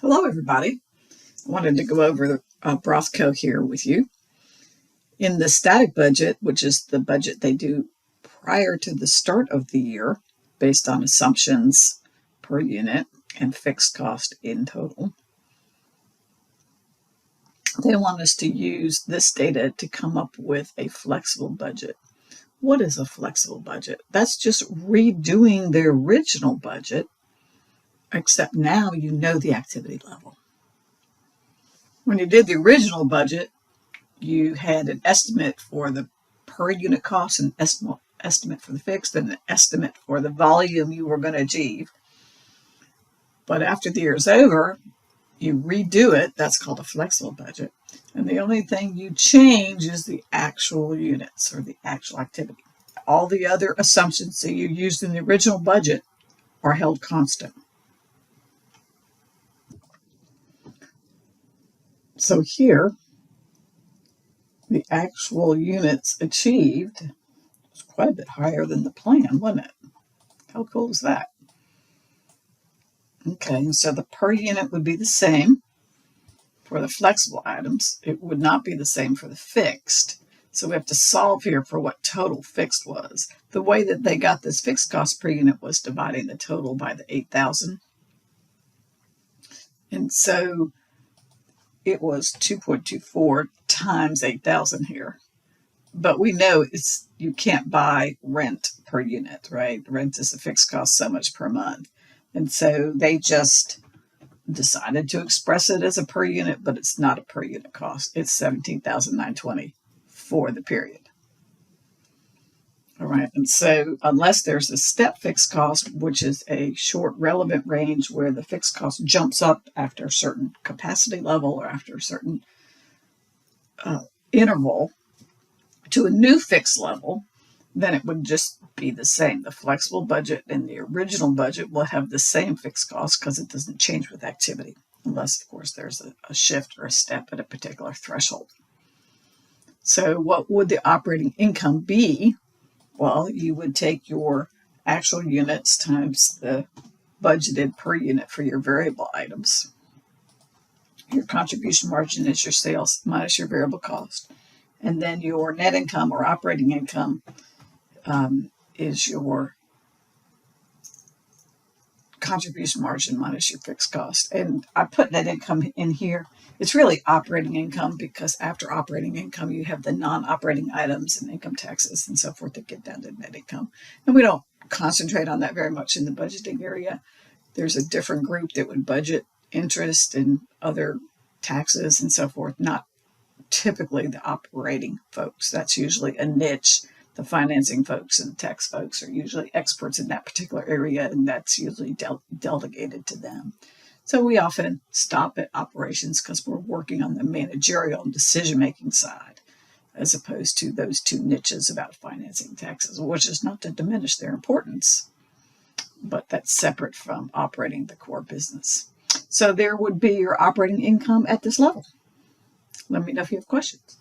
Hello, everybody. I wanted to go over Broth Co here with you. In the static budget, which is the budget they do prior to the start of the year, based on assumptions per unit and fixed cost in total, they want us to use this data to come up with a flexible budget. What is a flexible budget? That's just redoing the original budget, except now you know the activity level. When you did the original budget, you had an estimate for the per unit cost, an estimate for the fixed, and an estimate for the volume you were going to achieve. But after the year is over, you redo it. That's called a flexible budget. And the only thing you change is the actual units or the actual activity. All the other assumptions that you used in the original budget are held constant. So here, the actual units achieved was quite a bit higher than the plan, wasn't it? How cool is that? Okay, so the per unit would be the same for the flexible items. It would not be the same for the fixed. So we have to solve here for what total fixed was. The way that they got this fixed cost per unit was dividing the total by the 8,000. And so it was 2.24 times 8,000 here. But we know you can't buy rent per unit, right? Rent is a fixed cost so much per month. And so they just decided to express it as a per unit, but it's not a per unit cost. It's $17,920 for the period. All right, and so unless there's a step fixed cost, which is a short relevant range where the fixed cost jumps up after a certain capacity level or after a certain interval to a new fixed level, then it would just be the same. The flexible budget and the original budget will have the same fixed cost because it doesn't change with activity, unless, of course, there's a shift or a step at a particular threshold. So what would the operating income be? Well, you would take your actual units times the budgeted per unit for your variable items. Your contribution margin is your sales minus your variable cost. And then your net income or operating income is your contribution margin minus your fixed cost. And I put net income in here. It's really operating income because after operating income, you have the non-operating items and income taxes and so forth that get down to net income. And we don't concentrate on that very much in the budgeting area. There's a different group that would budget interest and other taxes and so forth, not typically the operating folks. That's usually a niche. The financing folks and the tax folks are usually experts in that particular area, and that's usually delegated to them. So we often stop at operations because we're working on the managerial and decision-making side, as opposed to those two niches about financing taxes, which is not to diminish their importance, but that's separate from operating the core business. So there would be your operating income at this level. Let me know if you have questions.